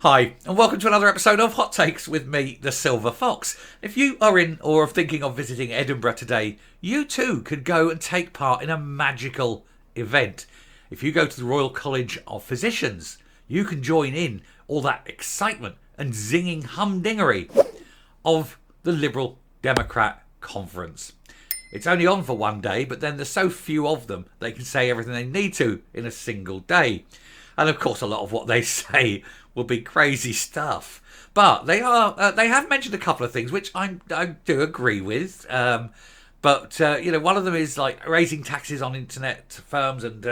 Hi, and welcome to another episode of Hot Takes with me, the Silver Fox. If you are in or are thinking of visiting Edinburgh today, you too could go and take part in a magical event. If you go to the Royal College of Physicians, you can join in all that excitement and zinging humdingery of the Liberal Democrat Conference. It's only on for one day, but then there's so few of them, they can say everything they need to in a single day. And of course, a lot of what they say will be crazy stuff. But they have mentioned a couple of things which I do agree with. But one of them is like raising taxes on internet firms and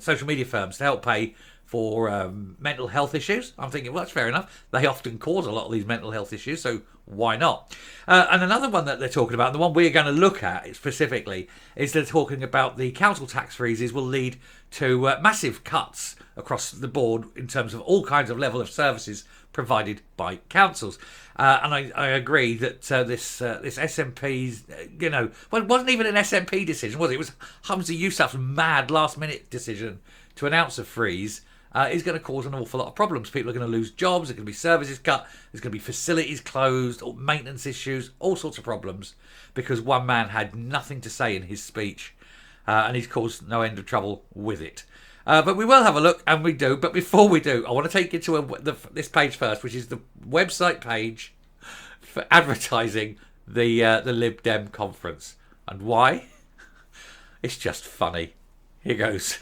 social media firms to help pay for mental health issues. I'm thinking, well, that's fair enough. They often cause a lot of these mental health issues, so why not? And another one that they're talking about, the one we're going to look at specifically, is they're talking about the council tax freezes will lead to massive cuts across the board in terms of all kinds of level of services provided by councils. And I agree that this SNP's, well, it wasn't even an SNP decision, was it? It was Humza Yousaf's mad last-minute decision to announce a freeze. Is going to cause an awful lot of problems. People are going to lose jobs, there's going to be services cut, there's going to be facilities closed, or maintenance issues, all sorts of problems, because one man had nothing to say in his speech, and he's caused no end of trouble with it. But we will have a look, and we do. But before we do, I want to take you to this page first, which is the website page for advertising the Lib Dem conference. And why? It's just funny. Here goes.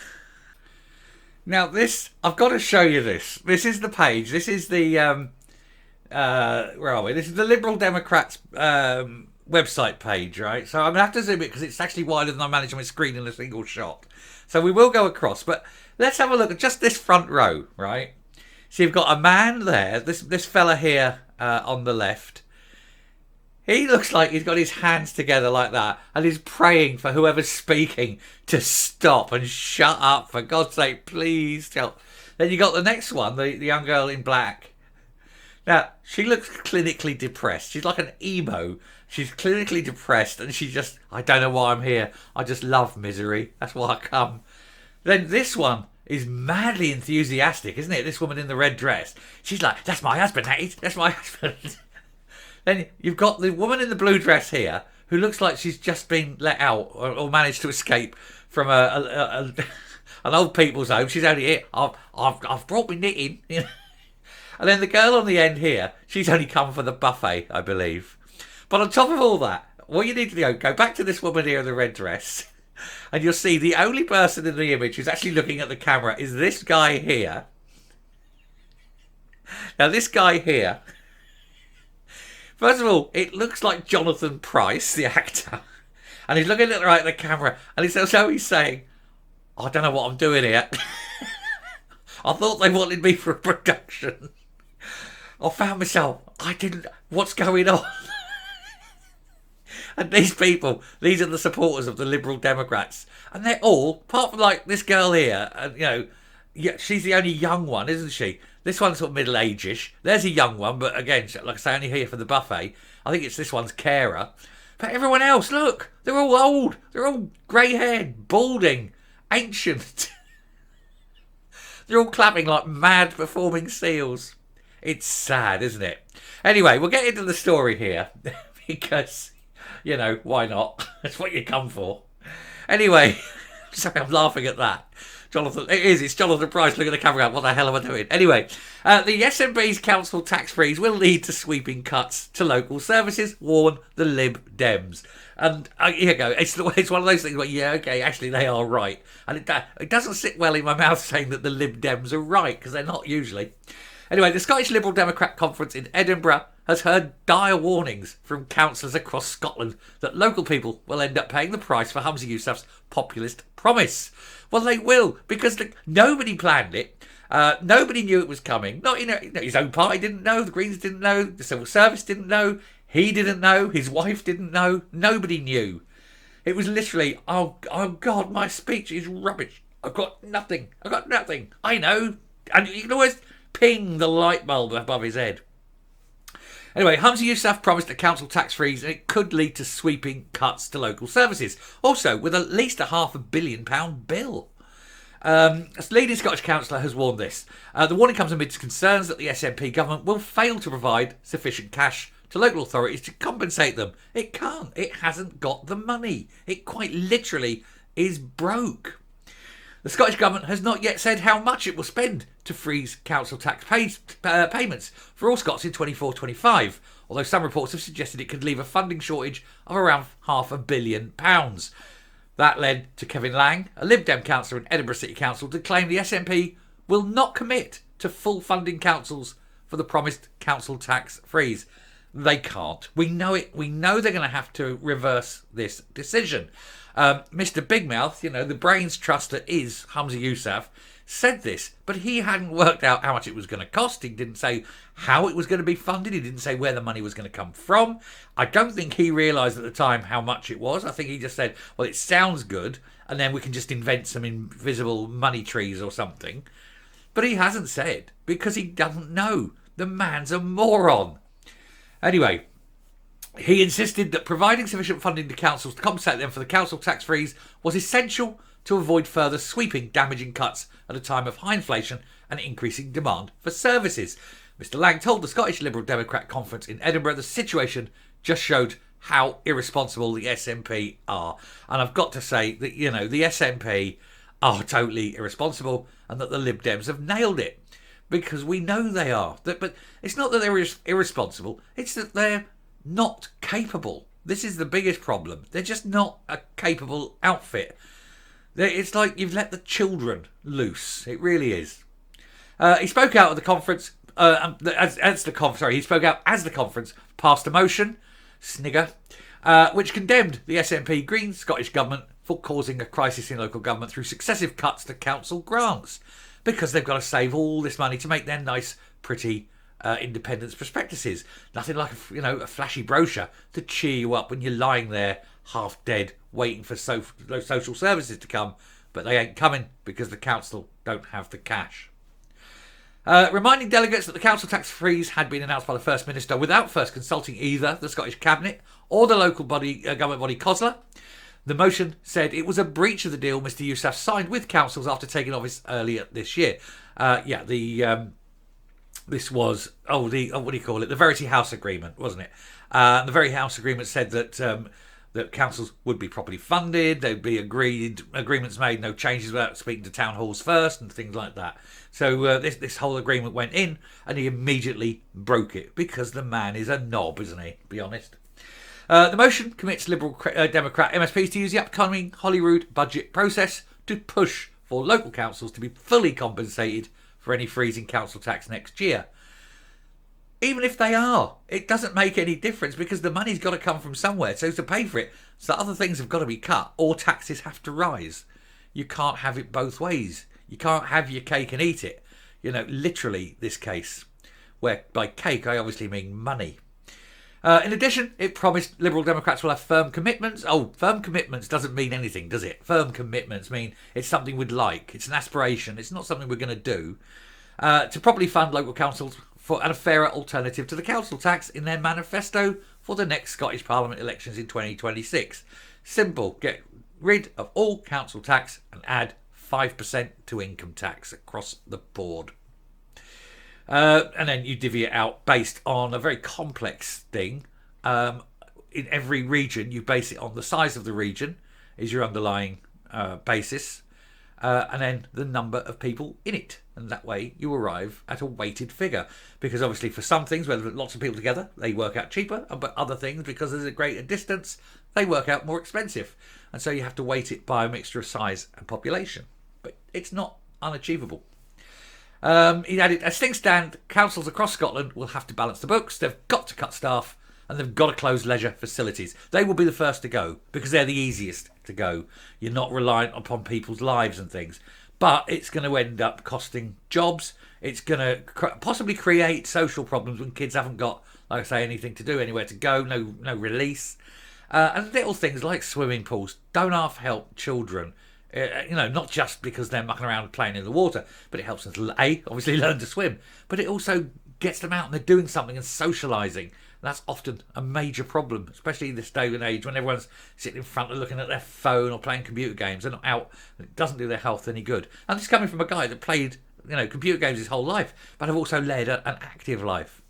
Now I've got to show you this. This is the page. This is the, where are we? This is the Liberal Democrats website page, right? So I'm going to have to zoom it because it's actually wider than I managed on my screen in a single shot. So we will go across, but let's have a look at just this front row, right? So you've got a man there, this fella here on the left. He looks like he's got his hands together like that and he's praying for whoever's speaking to stop and shut up, for God's sake, please help. Then you got the next one, the young girl in black. Now, she looks clinically depressed. She's like an emo. She's clinically depressed and she just, I don't know why I'm here. I just love misery. That's why I come. Then this one is madly enthusiastic, isn't it? This woman in the red dress. She's like, that's my husband, that is. That's my husband. Then you've got the woman in the blue dress here who looks like she's just been let out or managed to escape from an old people's home. She's only here. I've brought me knitting. And then the girl on the end here, she's only come for the buffet, I believe. But on top of all that, what you need to do, go back to this woman here in the red dress, and you'll see the only person in the image who's actually looking at the camera is this guy here. Now, this guy here, first of all, it looks like Jonathan Pryce, the actor. And he's looking right at the camera. And he's saying, I don't know what I'm doing here. I thought they wanted me for a production. I found myself. What's going on? And these people, these are the supporters of the Liberal Democrats. And they're all, apart from like this girl here, and yeah, she's the only young one, isn't she? This one's sort of middle-age-ish. There's a young one, but again, like I say, only here for the buffet. I think it's this one's carer. But everyone else, look, they're all old. They're all grey-haired, balding, ancient. They're all clapping like mad performing seals. It's sad, isn't it? Anyway, we'll get into the story here because, why not? That's what you come for. Anyway, sorry, I'm laughing at that. It's Jonathan Pryce looking at the camera. What the hell am I doing? Anyway, the SNP's council tax freeze will lead to sweeping cuts to local services, warn the Lib Dems. And here you go. It's one of those things where, yeah, okay, actually they are right. And it doesn't sit well in my mouth saying that the Lib Dems are right, because they're not usually. Anyway, the Scottish Liberal Democrat Conference in Edinburgh has heard dire warnings from councillors across Scotland that local people will end up paying the price for Humza Yousaf's populist promise. Well, they will, because nobody planned it. Nobody knew it was coming. Not his own party didn't know. The Greens didn't know. The civil service didn't know. He didn't know. His wife didn't know. Nobody knew. It was literally, oh God, my speech is rubbish. I've got nothing. I know. And you can always ping the light bulb above his head. Anyway, Humza Yousaf promised a council tax freeze and it could lead to sweeping cuts to local services. Also, with at least a £500 million bill. A leading Scottish councillor has warned this. The warning comes amidst concerns that the SNP government will fail to provide sufficient cash to local authorities to compensate them. It can't. It hasn't got the money. It quite literally is broke. The Scottish Government has not yet said how much it will spend to freeze council tax payments for all Scots in 24-25, although some reports have suggested it could leave a funding shortage of around £500 million. That led to Kevin Lang, a Lib Dem councillor in Edinburgh City Council, to claim the SNP will not commit to full funding councils for the promised council tax freeze. They can't. We know it. We know they're going to have to reverse this decision. Mr. Big Mouth, the brains trust that is Humza Yousaf, said this, but he hadn't worked out how much it was going to cost. He didn't say how it was going to be funded. He didn't say where the money was going to come from. I don't think he realised at the time how much it was. I think he just said, well, it sounds good, and then we can just invent some invisible money trees or something. But he hasn't said, because he doesn't know. The man's a moron. Anyway, he insisted that providing sufficient funding to councils to compensate them for the council tax freeze was essential to avoid further sweeping, damaging cuts at a time of high inflation and increasing demand for services. Mr. Lang told the Scottish Liberal Democrat Conference in Edinburgh the situation just showed how irresponsible the SNP are. And I've got to say that, the SNP are totally irresponsible and that the Lib Dems have nailed it. Because we know they are. But it's not that they're irresponsible, it's that they're not capable. This is the biggest problem. They're just not a capable outfit. It's like you've let the children loose. It really is. He spoke out at the conference. He spoke out as the conference passed a motion, snigger, which condemned the SNP Green Scottish Government for causing a crisis in local government through successive cuts to council grants, because they've got to save all this money to make their nice, pretty independence prospectuses. Nothing like a flashy brochure to cheer you up when you're lying there half dead waiting for those social services to come, but they ain't coming because the council don't have the cash. Reminding delegates that the council tax freeze had been announced by the First Minister without first consulting either the Scottish Cabinet or the local government body COSLA. The motion said it was a breach of the deal Mr. Yousaf signed with councils after taking office earlier this year. This was, what do you call it? The Verity House Agreement, wasn't it? The Verity House Agreement said that councils would be properly funded, there'd be agreements made, no changes without speaking to town halls first and things like that. So this whole agreement went in and he immediately broke it because the man is a knob, isn't he? Be honest. The motion commits Liberal Democrat MSPs to use the upcoming Holyrood budget process to push for local councils to be fully compensated for any freeze in council tax next year. Even if they are, it doesn't make any difference because the money's got to come from somewhere. So to pay for it, so other things have got to be cut or taxes have to rise. You can't have it both ways. You can't have your cake and eat it. Literally this case, where by cake I obviously mean money. In addition, it promised Liberal Democrats will have firm commitments. Oh, firm commitments doesn't mean anything, does it? Firm commitments mean it's something we'd like. It's an aspiration. It's not something we're going to do. To properly fund local councils and a fairer alternative to the council tax in their manifesto for the next Scottish Parliament elections in 2026. Simple. Get rid of all council tax and add 5% to income tax across the board. And then you divvy it out based on a very complex thing. In every region, you base it on the size of the region is your underlying basis, and then the number of people in it. And that way you arrive at a weighted figure. Because obviously for some things, where there's lots of people together, they work out cheaper. But other things, because there's a greater distance, they work out more expensive. And so you have to weight it by a mixture of size and population. But it's not unachievable. He added, as things stand, councils across Scotland will have to balance the books. They've got to cut staff and they've got to close leisure facilities. They will be the first to go because they're the easiest to go. You're not reliant upon people's lives and things. But it's going to end up costing jobs. It's going to possibly create social problems when kids haven't got, like I say, anything to do, anywhere to go, no release. And little things like swimming pools don't half help children. Not just because they're mucking around playing in the water, but it helps them, obviously learn to swim. But it also gets them out and they're doing something and socialising. That's often a major problem, especially in this day and age when everyone's sitting in front of looking at their phone or playing computer games. They're not out. It doesn't do their health any good. And this is coming from a guy that played, computer games his whole life, but have also led an active life.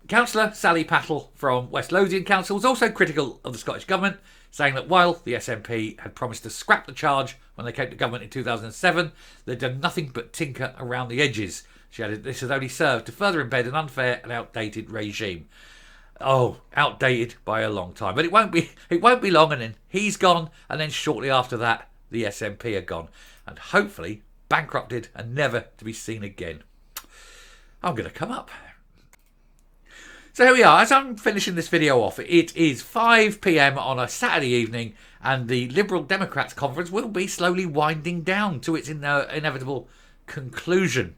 Councillor Sally Pattle from West Lothian Council was also critical of the Scottish Government, saying that while the SNP had promised to scrap the charge when they came to government in 2007, they'd done nothing but tinker around the edges. She added this has only served to further embed an unfair and outdated regime. Oh, outdated by a long time. But it won't be long, and then he's gone, and then shortly after that, the SNP are gone. And hopefully bankrupted and never to be seen again. I'm going to come up. So here we are. As I'm finishing this video off, it is 5 p.m. on a Saturday evening, and the Liberal Democrats conference will be slowly winding down to its inevitable conclusion.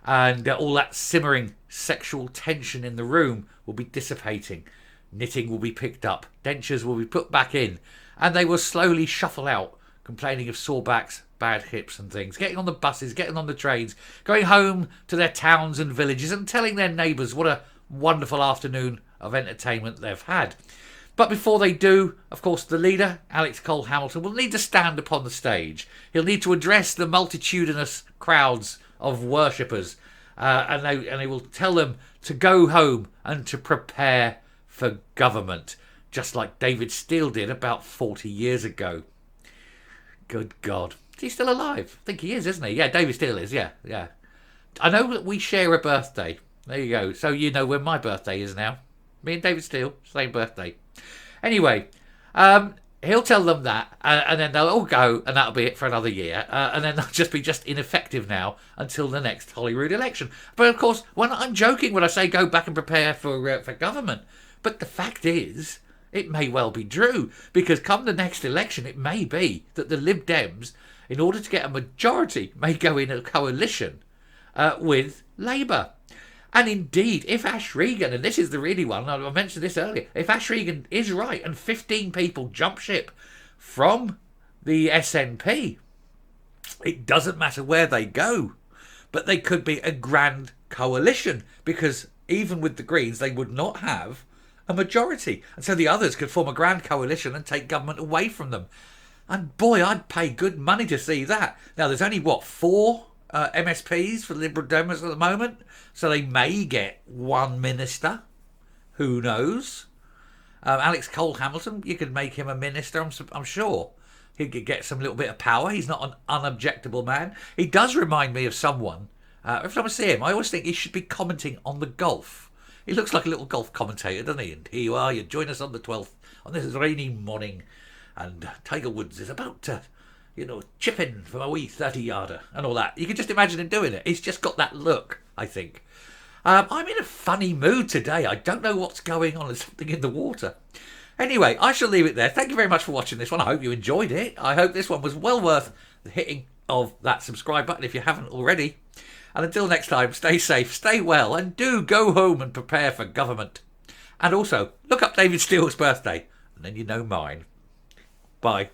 And all that simmering sexual tension in the room will be dissipating. Knitting will be picked up. Dentures will be put back in. And they will slowly shuffle out, complaining of sore backs, bad hips and things. Getting on the buses, getting on the trains, going home to their towns and villages and telling their neighbours what a wonderful afternoon of entertainment they've had. But before they do, of course, the leader, Alex Cole-Hamilton, will need to stand upon the stage. He'll need to address the multitudinous crowds of worshippers, and they will tell them to go home and to prepare for government, just like David Steele did about 40 years ago. Good God. Is he still alive? I think he is, isn't he? Yeah, David Steele is, yeah. I know that we share a birthday. There you go. So you know when my birthday is now. Me and David Steele, same birthday. Anyway, he'll tell them that, and then they'll all go, and that'll be it for another year. And then they'll just be ineffective now until the next Holyrood election. But of course, I'm joking when I say go back and prepare for government. But the fact is, it may well be true, because come the next election, it may be that the Lib Dems, in order to get a majority, may go in a coalition with Labour. And indeed, if Ash Regan, and this is the really one, I mentioned this earlier, if Ash Regan is right and 15 people jump ship from the SNP, it doesn't matter where they go, but they could be a grand coalition, because even with the Greens, they would not have a majority. And so the others could form a grand coalition and take government away from them. And boy, I'd pay good money to see that. Now, there's only, 4 MSPs for Liberal Dems at the moment, so they may get one minister. Who knows? Alex Cole-Hamilton, you could make him a minister, I'm sure. He could get some little bit of power. He's not an unobjectable man. He does remind me of someone. Every time I see him, I always think he should be commenting on the golf. He looks like a little golf commentator, doesn't he? And here you are, you join us on the 12th, on this rainy morning, and Tiger Woods is about to chip in from a wee 30-yarder and all that. You can just imagine him doing it. He's just got that look, I think. I'm in a funny mood today. I don't know what's going on. There's something in the water. Anyway, I shall leave it there. Thank you very much for watching this one. I hope you enjoyed it. I hope this one was well worth the hitting of that subscribe button if you haven't already. And until next time, stay safe, stay well, and do go home and prepare for government. And also, look up David Steele's birthday, and then you know mine. Bye.